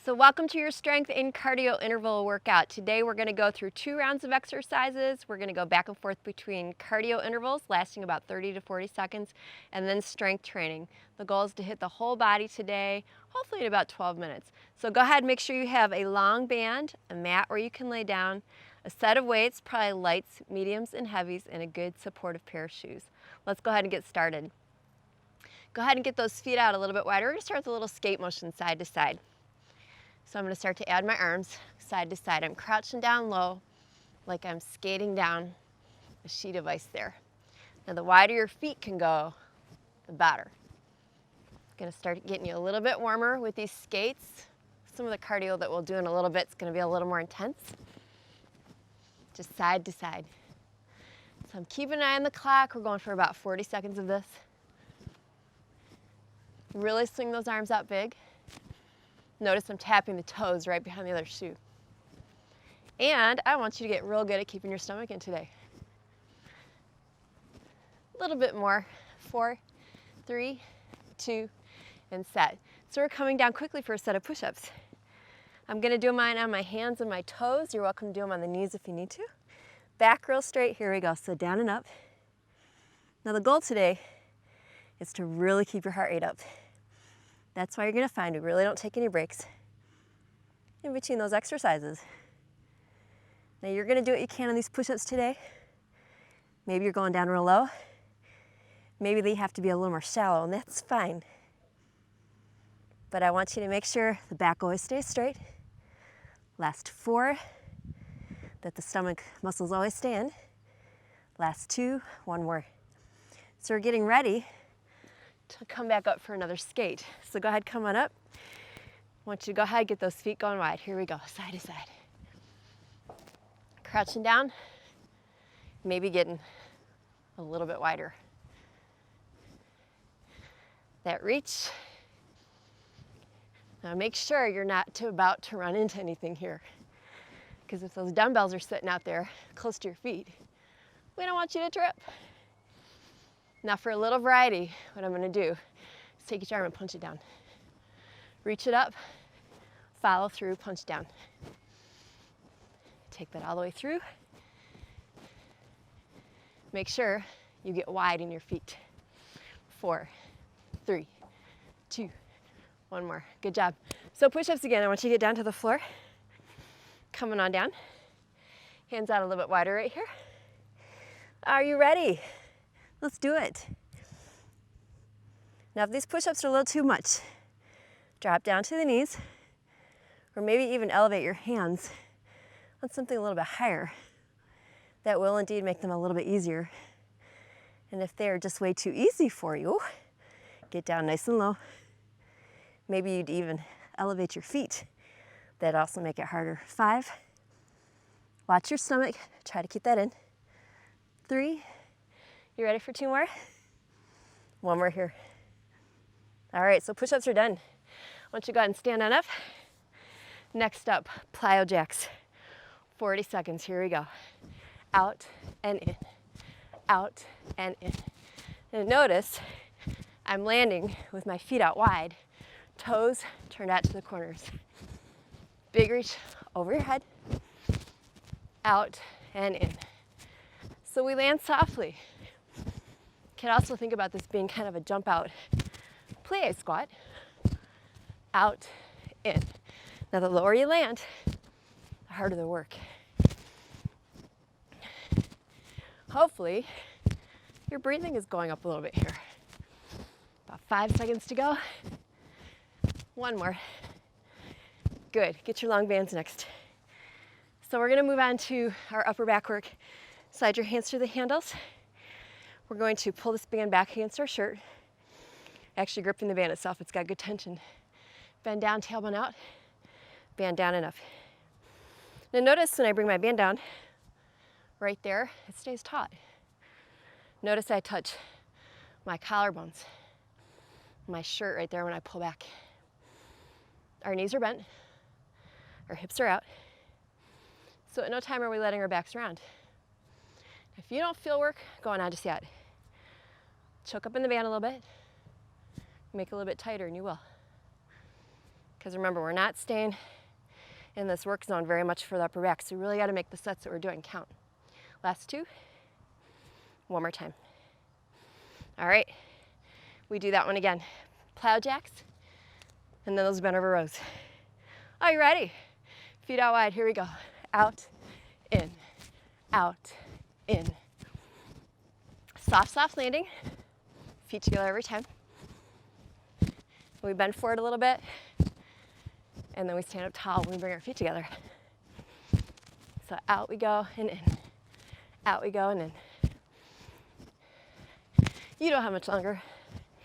So welcome to your strength and cardio interval workout. Today we're going to go through 2 rounds of exercises. We're going to go back and forth between cardio intervals lasting about 30 to 40 seconds and then strength training. The goal is to hit the whole body today, hopefully in about 12 minutes. So go ahead and make sure you have a long band, a mat where you can lay down, a set of weights, probably lights, mediums, and heavies, and a good supportive pair of shoes. Let's go ahead and get started. Go ahead and get those feet out a little bit wider. We're going to start with a little skate motion side to side. So I'm going to start to add my arms side to side. I'm crouching down low like I'm skating down a sheet of ice there. Now the wider your feet can go, the better. Going to start getting you a little bit warmer with these skates. Some of the cardio that we'll do in a little bit is going to be a little more intense. Just side to side. So I'm keeping an eye on the clock. We're going for about 40 seconds of this. Really swing those arms out big. Notice I'm tapping the toes right behind the other shoe. And I want you to get real good at keeping your stomach in today. A little bit more. 4, 3, 2, and set. So we're coming down quickly for a set of push-ups. I'm going to do mine on my hands and my toes. You're welcome to do them on the knees if you need to. Back real straight. Here we go. So down and up. Now the goal today is to really keep your heart rate up. That's why you're going to find we really don't take any breaks in between those exercises. Now you're going to do what you can on these push-ups today. Maybe you're going down real low. Maybe they have to be a little more shallow, and that's fine. But I want you to make sure the back always stays straight. Last 4, that the stomach muscles always stay in. Last 2, 1 more. So we're getting ready to come back up for another skate. So go ahead, come on up. I want you to go ahead, get those feet going wide. Here we go, side to side. Crouching down, maybe getting a little bit wider. That reach. Now make sure you're not about to run into anything here, because if those dumbbells are sitting out there close to your feet, we don't want you to trip. Now for a little variety, what I'm going to do is take each arm and punch it down. Reach it up, follow through, punch down. Take that all the way through. Make sure you get wide in your feet. 4, 3, 2, 1 more. Good job. So push-ups again. I want you to get down to the floor. Coming on down. Hands out a little bit wider right here. Are you ready? Let's do it. Now if these push-ups are a little too much, drop down to the knees, or maybe even elevate your hands on something a little bit higher. That will indeed make them a little bit easier. And if they're just way too easy for you, get down nice and low. Maybe you'd even elevate your feet. That'd also make it harder. 5, watch your stomach, try to keep that in. 3, you ready for 2 more? 1 more here. All right, so push-ups are done. I want you to go ahead and stand on up. Next up, plyo jacks. 40 seconds, here we go. Out and in, out and in. And notice I'm landing with my feet out wide, toes turned out to the corners. Big reach over your head, out and in. So we land softly. You can also think about this being kind of a jump out plie squat. Out, in. Now the lower you land, the harder the work. Hopefully, your breathing is going up a little bit here. About 5 seconds to go. 1 more. Good, get your long bands next. So we're gonna move on to our upper back work. Slide your hands through the handles. We're going to pull this band back against our shirt. Actually gripping the band itself, it's got good tension. Bend down, tailbone out. Band down and up. Now notice when I bring my band down, right there, it stays taut. Notice I touch my collarbones, my shirt right there when I pull back. Our knees are bent, our hips are out. So at no time are we letting our backs round. If you don't feel work going on just yet, choke up in the band a little bit, make it a little bit tighter and you will. Because remember, we're not staying in this work zone very much for the upper back, so we really got to make the sets that we're doing count. Last 2. One more time. All right, we do that one again. Plow jacks, and then those bent over rows. Are you ready? Feet out wide, here we go. Out, in, out, in. Soft, soft landing. Feet together every time. We bend forward a little bit, and then we stand up tall when we bring our feet together. So out we go and in. Out we go and in. You don't have much longer.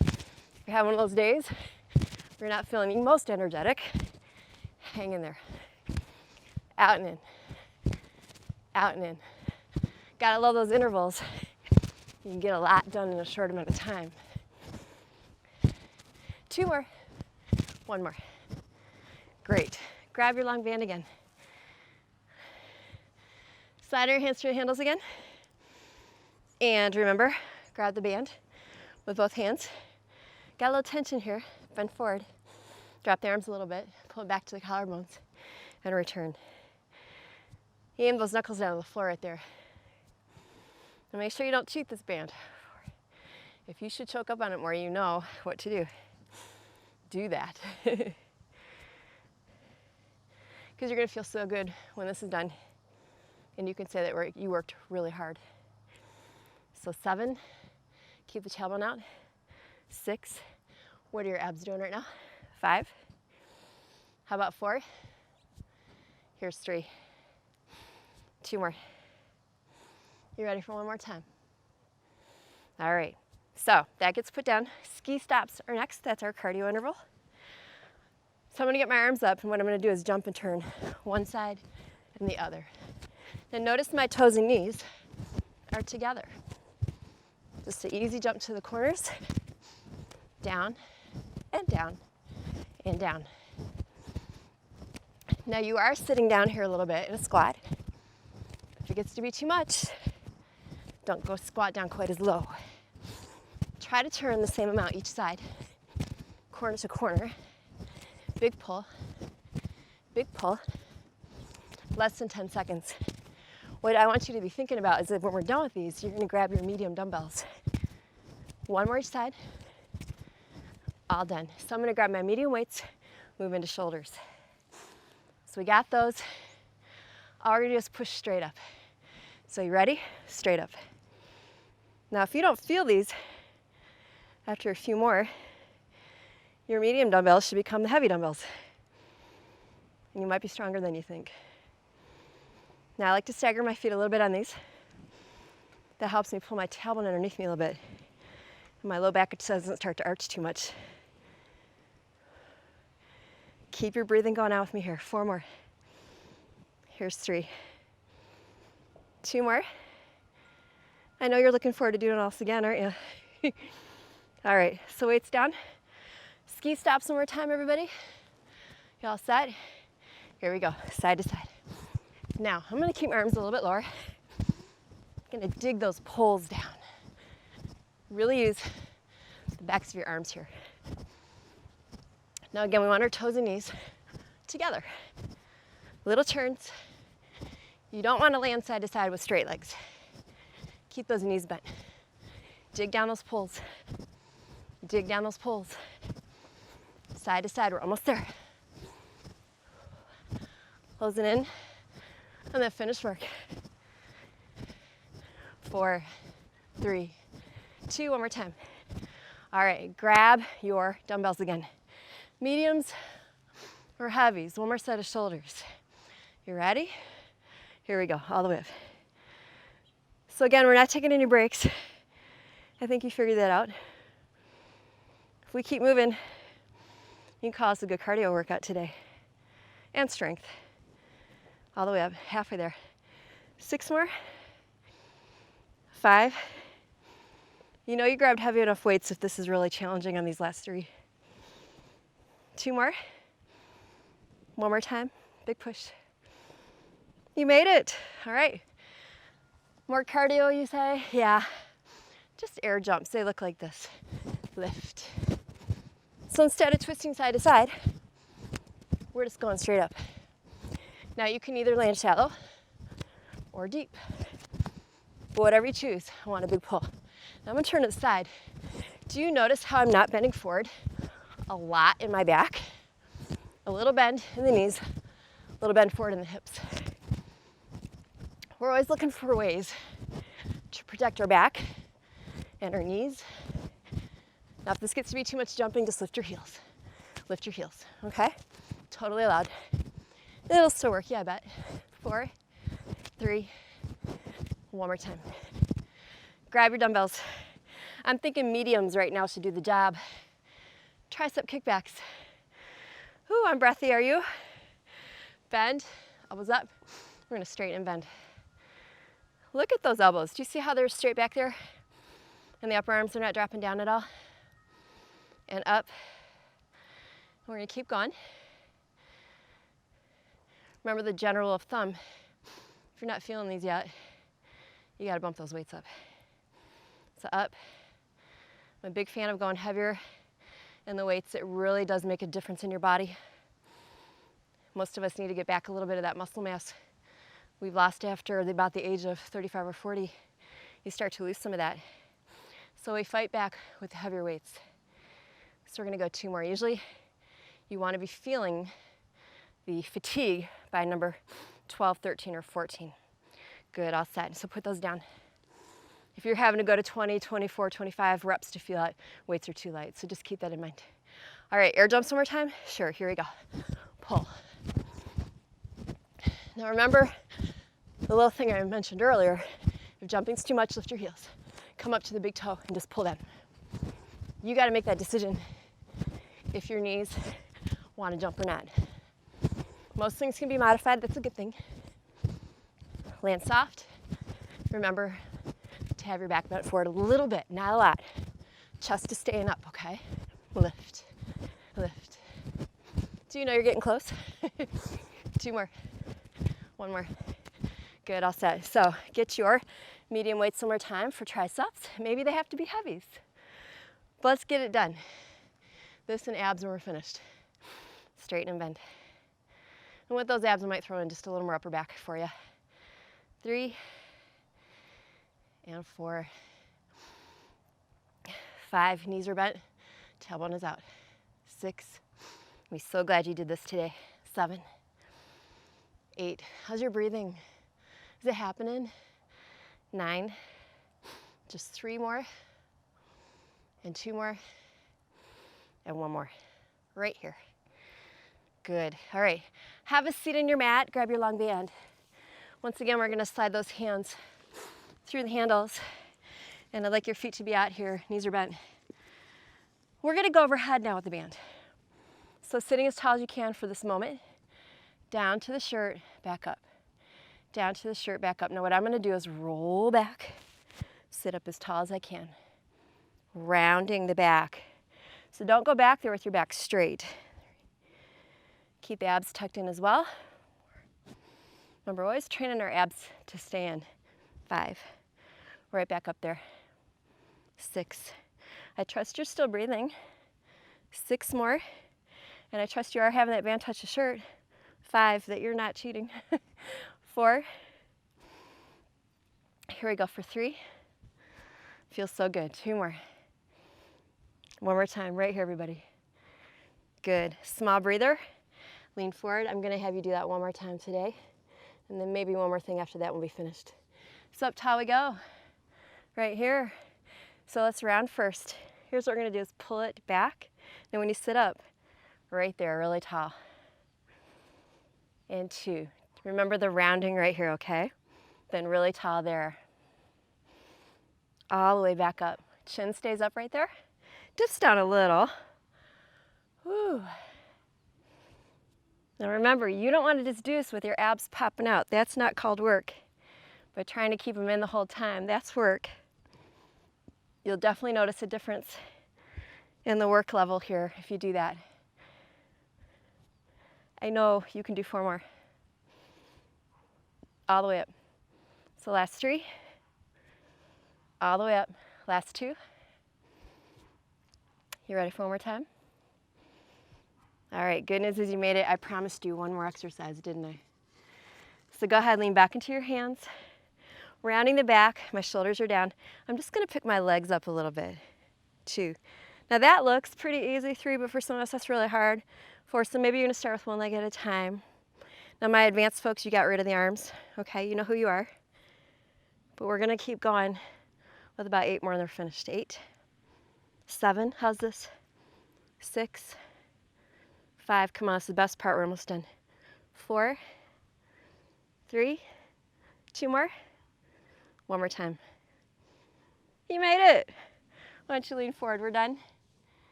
If you're having one of those days where you're not feeling most energetic, hang in there. Out and in. Out and in. Gotta love those intervals. You can get a lot done in a short amount of time. 2 more. 1 more. Great. Grab your long band again. Slide your hands to your handles again. And remember, grab the band with both hands. Got a little tension here. Bend forward. Drop the arms a little bit. Pull it back to the collarbones. And return. Aim those knuckles down on the floor right there. And make sure you don't cheat this band. If you should choke up on it more, you know what to do. Do that. Because you're going to feel so good when this is done. And you can say that you worked really hard. So 7, keep the tailbone out. 6, what are your abs doing right now? 5, how about 4? Here's 3. 2 more. You ready for one more time? All right, so that gets put down. Ski stops are next. That's our cardio interval. So I'm gonna get my arms up, and what I'm gonna do is jump and turn one side and the other. And notice my toes and knees are together. Just an easy jump to the corners, down and down and down. Now you are sitting down here a little bit in a squat. If it gets to be too much, don't go squat down quite as low. Try to turn the same amount each side, corner to corner. Big pull, less than 10 seconds. What I want you to be thinking about is that when we're done with these, you're gonna grab your medium dumbbells. 1 more each side, all done. So I'm gonna grab my medium weights, move into shoulders. So we got those. All we're gonna do is push straight up. So you ready? Straight up. Now if you don't feel these after a few more, your medium dumbbells should become the heavy dumbbells. And you might be stronger than you think. Now I like to stagger my feet a little bit on these. That helps me pull my tailbone underneath me a little bit. And my low back doesn't start to arch too much. Keep your breathing going on with me here. 4 more. Here's 3. 2 more. I know you're looking forward to doing all this again, aren't you? All right, so weights down. Ski stops one more time, everybody. You all set? Here we go, side to side. Now, I'm gonna keep my arms a little bit lower. I'm gonna dig those poles down. Really use the backs of your arms here. Now again, we want our toes and knees together. Little turns. You don't want to land side to side with straight legs. Keep those knees bent. Dig down those poles. Dig down those poles. Side to side, we're almost there. Closing in, and then finish work. 4, 3, 2, one more time. All right, grab your dumbbells again. Mediums or heavies, one more set of shoulders. You ready? Here we go, all the way up. So again, we're not taking any breaks. I think you figured that out. If we keep moving, you can call us a good cardio workout today. And strength. All the way up, halfway there. 6 more. 5. You know you grabbed heavy enough weights if this is really challenging on these last 3. 2 more. 1 more time, big push. You made it, all right. More cardio, you say? Yeah, just air jumps, they look like this. Lift. So instead of twisting side to side, We're just going straight up. Now you can either land shallow or deep. But whatever you choose, I want a big pull. Now I'm gonna turn to the side. Do you notice how I'm not bending forward a lot in my back? A little bend in the knees, a little bend forward in the hips. We're always looking for ways to protect our back and our knees. Now if this gets to be too much jumping, just lift your heels. Lift your heels, okay? Totally allowed. It'll still work, yeah, I bet. 4, 3, one more time. Grab your dumbbells. I'm thinking mediums right now should do the job. Tricep kickbacks. Ooh, I'm breathy, are you? Bend, elbows up. We're gonna straighten and bend. Look at those elbows. Do you see how they're straight back there? And the upper arms are not dropping down at all. And up. We're gonna keep going. Remember the general rule of thumb. If you're not feeling these yet, you gotta bump those weights up. So up. I'm a big fan of going heavier in the weights. It really does make a difference in your body. Most of us need to get back a little bit of that muscle mass we've lost after about the age of 35 or 40. You start to lose some of that. So we fight back with the heavier weights. So we're gonna go 2 more. Usually you wanna be feeling the fatigue by number 12, 13, or 14. Good, all set. So put those down. If you're having to go to 20, 24, 25 reps to feel it, weights are too light. So just keep that in mind. All right, air jumps one more time? Sure, here we go. Pull. Now remember the little thing I mentioned earlier. If jumping's too much, lift your heels. Come up to the big toe and just pull down. You gotta make that decision if your knees wanna jump or not. Most things can be modified, that's a good thing. Land soft. Remember to have your back bent forward a little bit, not a lot. Chest is staying up, okay? Lift, lift. Do you know you're getting close? 2 more, 1 more. Good, all set. So get your medium weights one more time for triceps. Maybe they have to be heavies. But let's get it done. This and abs when we're finished. Straighten and bend. And with those abs, I might throw in just a little more upper back for you. 3 and 4. 5, knees are bent, tailbone is out. 6, I'm so glad you did this today. 7, 8, how's your breathing? Is it happening? 9, just 3 more, and 2 more, and 1 more, right here. Good, all right. Have a seat on your mat, grab your long band. Once again, we're gonna slide those hands through the handles, and I'd like your feet to be out here, knees are bent. We're gonna go overhead now with the band. So sitting as tall as you can for this moment, down to the shirt, back up. Down to the shirt, back up. Now what I'm gonna do is roll back, sit up as tall as I can, rounding the back. So don't go back there with your back straight. Keep the abs tucked in as well. Remember, always training our abs to stay in. 5, right back up there. 6, I trust you're still breathing. 6 more, and I trust you are having that band touch the shirt. 5, that you're not cheating. 4, here we go for 3. Feels so good. 2 more. 1 more time, right here, everybody. Good, small breather. Lean forward. I'm gonna have you do that 1 more time today. And then maybe 1 more thing after that when we finished. So up tall we go, right here. So let's round first. Here's what we're gonna do is pull it back. Then when you sit up, right there, really tall. And 2. Remember the rounding right here, okay? Then really tall there. All the way back up. Chin stays up right there. Dips down a little. Whew. Now remember, you don't want to just do this with your abs popping out. That's not called work. But trying to keep them in the whole time, that's work. You'll definitely notice a difference in the work level here if you do that. I know you can do 4 more. All the way up. So last 3. All the way up. Last 2. You ready for 1 more time? All right, good news is you made it. I promised you one more exercise, didn't I? So go ahead, lean back into your hands. Rounding the back, my shoulders are down. I'm just gonna pick my legs up a little bit. 2. Now that looks pretty easy, 3, but for some of us that's really hard. 4, so maybe you're gonna start with one leg at a time. Now my advanced folks, you got rid of the arms. Okay, you know who you are. But we're gonna keep going with about 8 more and they're finished. 8, 7, how's this? 6, 5, come on, it's the best part, we're almost done. 4, 3, 2 more. One more time. You made it. Why don't you lean forward, we're done.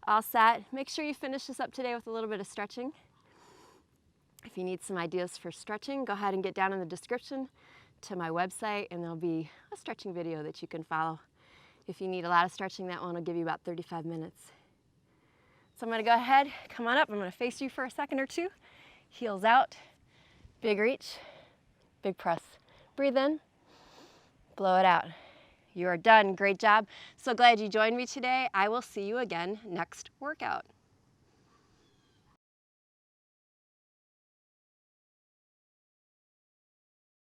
All set. Make sure you finish this up today with a little bit of stretching. If you need some ideas for stretching, go ahead and get down in the description to my website and there'll be a stretching video that you can follow. If you need a lot of stretching, that one will give you about 35 minutes. So I'm gonna go ahead, come on up, I'm gonna face you for a second or two. Heels out, big reach, big press. Breathe in, blow it out. You are done, great job. So glad you joined me today. I will see you again next workout.